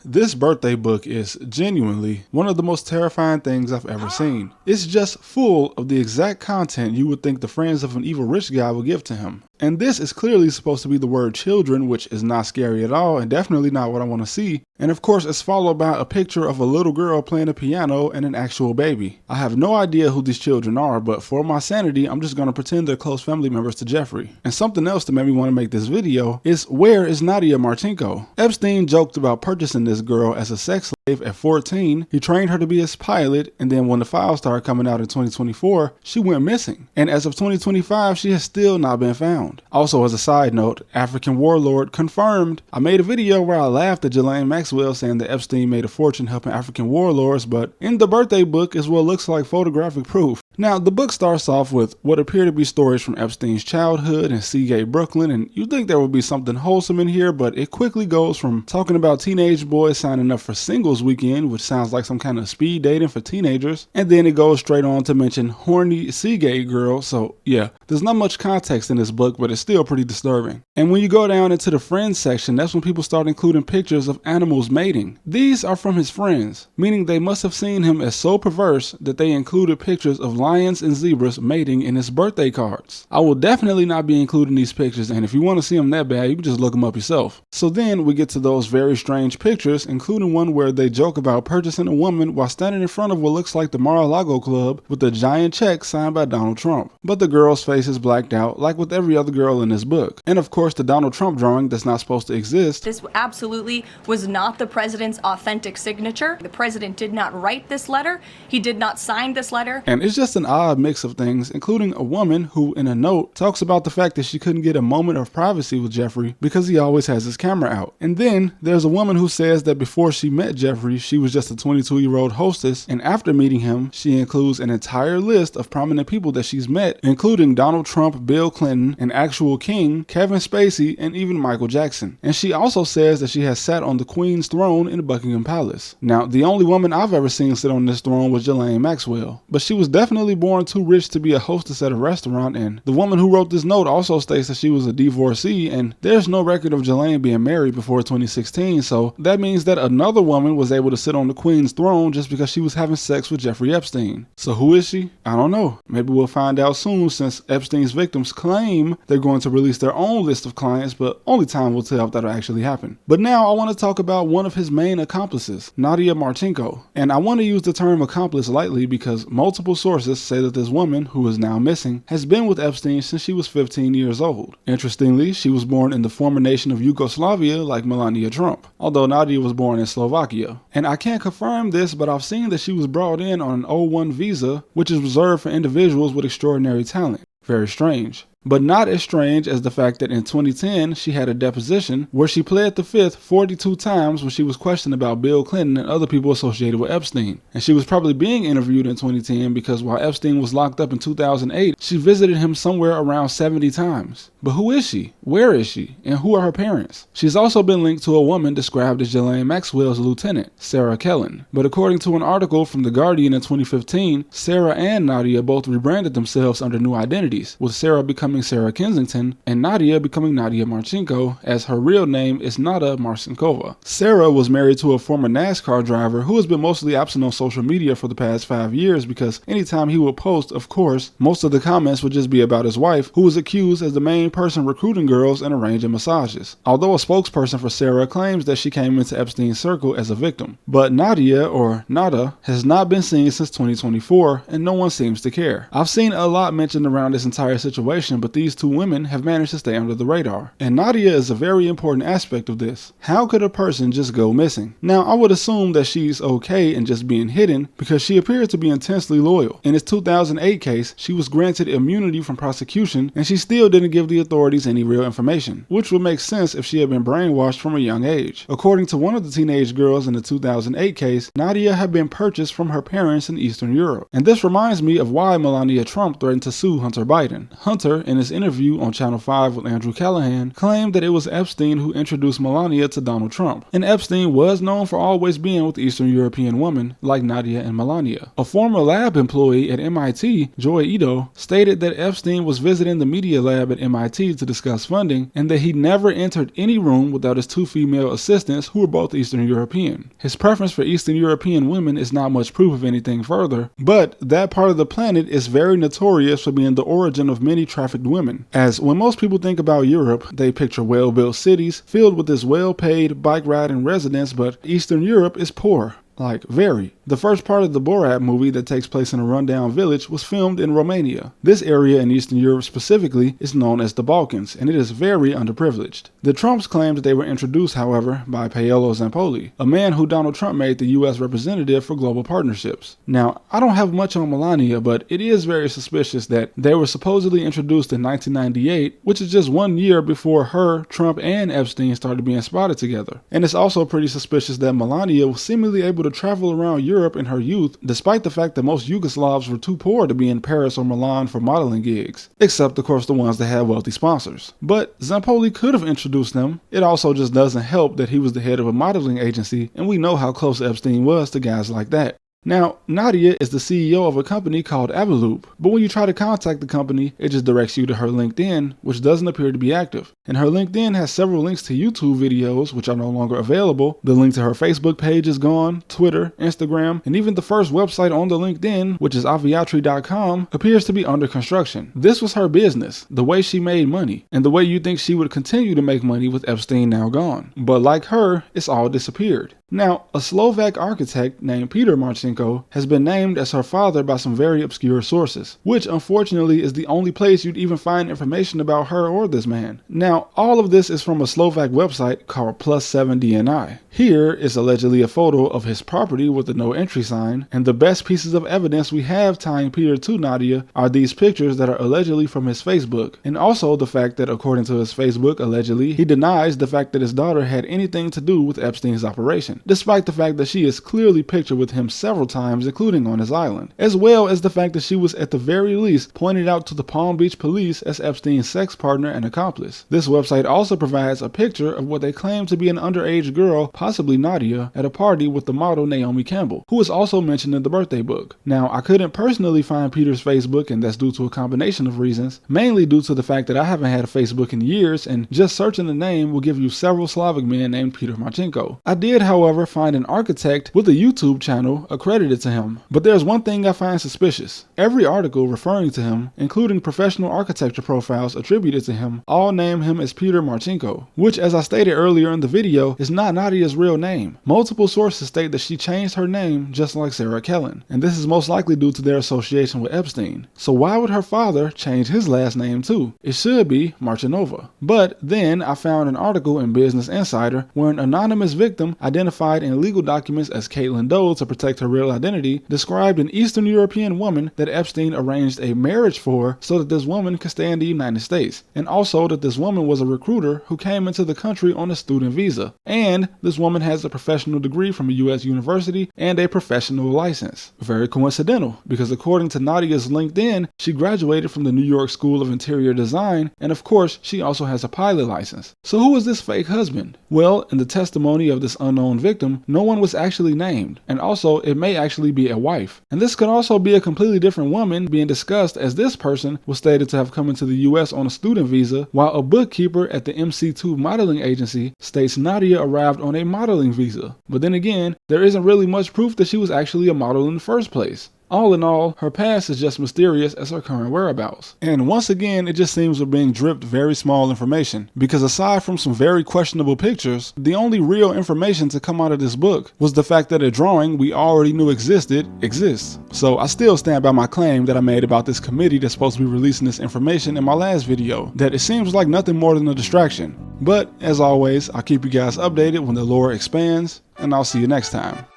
This birthday book is genuinely one of the most terrifying things I've ever seen. It's just full of the exact content you would think the friends of an evil rich guy would give to him. And this is clearly supposed to be the word children, which is not scary at all and definitely not what I want to see. And of course, it's followed by a picture of a little girl playing a piano and an actual baby. I have no idea who these children are, but for my sanity, I'm just going to pretend they're close family members to Jeffrey. And something else that made me want to make this video is, where is Nadia Marchenko? Epstein joked about purchasing this girl as a sex slave at 14. He trained her to be his pilot, and then when the files started coming out in 2024, she went missing. And as of 2025, she has still not been found. Also, as a side note, African warlord confirmed. I made a video where I laughed at Ghislaine Maxwell saying that Epstein made a fortune helping African warlords, but in the birthday book is what looks like photographic proof. Now, the book starts off with what appear to be stories from Epstein's childhood in Seagate, Brooklyn, and you'd think there would be something wholesome in here, but it quickly goes from talking about teenage boys signing up for singles weekend, which sounds like some kind of speed dating for teenagers, and then it goes straight on to mention horny Seagate girls. So yeah, there's not much context in this book, but it's still pretty disturbing. And when you go down into the friends section, that's when people start including pictures of animals mating. These are from his friends, meaning they must have seen him as so perverse that they included pictures of lions and zebras mating in his birthday cards. I will definitely not be including these pictures, and if you want to see them that bad, you can just look them up yourself. So then we get to those very strange pictures, including one where they joke about purchasing a woman while standing in front of what looks like the Mar-a-Lago Club with a giant check signed by Donald Trump. But the girl's face is blacked out, like with every other girl in this book. And of course, the Donald Trump drawing that's not supposed to exist. This absolutely was not the president's authentic signature. The president did not write this letter. He did not sign this letter. And it's just an odd mix of things, including a woman who, in a note, talks about the fact that she couldn't get a moment of privacy with Jeffrey because he always has his camera out. And then there's a woman who says that before she met Jeffrey, she was just a 22-year-old hostess, and after meeting him, she includes an entire list of prominent people that she's met, including Donald Trump, Bill Clinton, an actual king, Kevin Spacey, and even Michael Jackson. And she also says that she has sat on the Queen's throne in Buckingham Palace. Now, the only woman I've ever seen sit on this throne was Ghislaine Maxwell, but she was definitely born too rich to be a hostess at a restaurant, and the woman who wrote this note also states that she was a divorcee, and there's no record of Ghislaine being married before 2016, so that means that another woman was able to sit on the Queen's throne just because she was having sex with Jeffrey Epstein. So who is she? I don't know. Maybe we'll find out soon, since Epstein's victims claim they're going to release their own list of clients, but only time will tell if that'll actually happen. But now I want to talk about one of his main accomplices, Nadia Marchenko. And I want to use the term accomplice lightly because multiple sources say that this woman, who is now missing, has been with Epstein since she was 15 years old. Interestingly, she was born in the former nation of Yugoslavia like Melania Trump, although Nadia was born in Slovakia. And I can't confirm this, but I've seen that she was brought in on an O1 visa, which is reserved for individuals with extraordinary talent. Very strange. But not as strange as the fact that in 2010, she had a deposition where she pled the fifth 42 times when she was questioned about Bill Clinton and other people associated with Epstein. And she was probably being interviewed in 2010 because while Epstein was locked up in 2008, she visited him somewhere around 70 times. But who is she? Where is she? And who are her parents? She's also been linked to a woman described as Ghislaine Maxwell's lieutenant, Sarah Kellen. But according to an article from The Guardian in 2015, Sarah and Nadia both rebranded themselves under new identities, with Sarah becoming Sarah Kensington and Nadia becoming Nadia Marchenko, as her real name is Nada Marcinkova. Sarah was married to a former NASCAR driver who has been mostly absent on social media for the past 5 years because anytime he would post, of course, most of the comments would just be about his wife, who was accused as the main person recruiting girls and arranging massages. Although a spokesperson for Sarah claims that she came into Epstein's circle as a victim. But Nadia, or Nada, has not been seen since 2024 and no one seems to care. I've seen a lot mentioned around this entire situation, but these two women have managed to stay under the radar. And Nadia is a very important aspect of this. How could a person just go missing? Now, I would assume that she's okay and just being hidden because she appears to be intensely loyal. In his 2008 case, she was granted immunity from prosecution and she still didn't give the authorities any real information, which would make sense if she had been brainwashed from a young age. According to one of the teenage girls in the 2008 case, Nadia had been purchased from her parents in Eastern Europe. And this reminds me of why Melania Trump threatened to sue Hunter Biden. Hunter, in in his interview on Channel 5 with Andrew Callahan, claimed that it was Epstein who introduced Melania to Donald Trump. And Epstein was known for always being with Eastern European women like Nadia and Melania. A former lab employee at MIT, Joy Ito, stated that Epstein was visiting the media lab at MIT to discuss funding, and that he never entered any room without his two female assistants who were both Eastern European. His preference for Eastern European women is not much proof of anything further, but that part of the planet is very notorious for being the origin of many trafficked women. As when most people think about Europe, they picture well-built cities filled with this well-paid bike-riding residents, but Eastern Europe is poor. Like, very. The first part of the Borat movie that takes place in a rundown village was filmed in Romania. This area in Eastern Europe specifically is known as the Balkans, and it is very underprivileged. The Trumps claimed that they were introduced, however, by Paolo Zampoli, a man who Donald Trump made the U.S. representative for global partnerships. Now, I don't have much on Melania, but it is very suspicious that they were supposedly introduced in 1998, which is just 1 year before her, Trump, and Epstein started being spotted together. And it's also pretty suspicious that Melania was seemingly able to travel around Europe in her youth, despite the fact that most Yugoslavs were too poor to be in Paris or Milan for modeling gigs, except of course the ones that had wealthy sponsors. But Zampoli could have introduced them. It also just doesn't help that he was the head of a modeling agency, and we know how close Epstein was to guys like that. Now, Nadia is the CEO of a company called Avaloop, but when you try to contact the company, it just directs you to her LinkedIn, which doesn't appear to be active. And her LinkedIn has several links to YouTube videos, which are no longer available. The link to her Facebook page is gone, Twitter, Instagram, and even the first website on the LinkedIn, which is aviatri.com, appears to be under construction. This was her business, the way she made money, and the way you think she would continue to make money with Epstein now gone. But like her, it's all disappeared. Now, a Slovak architect named Peter Marcinko has been named as her father by some very obscure sources, which unfortunately is the only place you'd even find information about her or this man. Now, all of this is from a Slovak website called Plus7DNI. Here is allegedly a photo of his property with a no entry sign, and the best pieces of evidence we have tying Peter to Nadia are these pictures that are allegedly from his Facebook, and also the fact that according to his Facebook, allegedly, he denies the fact that his daughter had anything to do with Epstein's operation, despite the fact that she is clearly pictured with him several times, including on his island, as well as the fact that she was at the very least pointed out to the Palm Beach police as Epstein's sex partner and accomplice. This website also provides a picture of what they claim to be an underage girl, possibly Nadia, at a party with the model Naomi Campbell, who is also mentioned in the birthday book. Now, I couldn't personally find Peter's Facebook, and that's due to a combination of reasons, mainly due to the fact that I haven't had a Facebook in years, and just searching the name will give you several Slavic men named Peter Marcinko. I did, however, find an architect with a YouTube channel accredited to him, but there's one thing I find suspicious. Every article referring to him, including professional architecture profiles attributed to him, all name him as Peter Marcinko, which, as I stated earlier in the video, is not Nadia's real name. Multiple sources state that she changed her name just like Sarah Kellen, and this is most likely due to their association with Epstein. So why would her father change his last name too? It should be Marcinova. But then I found an article in Business Insider where an anonymous victim identified in legal documents as Caitlin Doe to protect her real identity described an Eastern European woman that Epstein arranged a marriage for so that this woman could stay in the United States, and also that this woman was a recruiter who came into the country on a student visa, and this woman has a professional degree from a U.S. university and a professional license. Very coincidental, because according to Nadia's LinkedIn, she graduated from the New York School of Interior Design, and of course, she also has a pilot license. So who is this fake husband? Well, in the testimony of this unknown victim, no one was actually named, and also it may actually be a wife. And this could also be a completely different woman being discussed, as this person was stated to have come into the U.S. on a student visa, while a bookkeeper at the MC2 modeling agency states Nadia arrived on a modeling visa. But then again, there isn't really much proof that she was actually a model in the first place. All in all, her past is just mysterious as her current whereabouts. And once again, it just seems we're being dripped very small information, because aside from some very questionable pictures, the only real information to come out of this book was the fact that a drawing we already knew existed exists. So I still stand by my claim that I made about this committee that's supposed to be releasing this information in my last video, that it seems like nothing more than a distraction. But as always, I'll keep you guys updated when the lore expands, and I'll see you next time.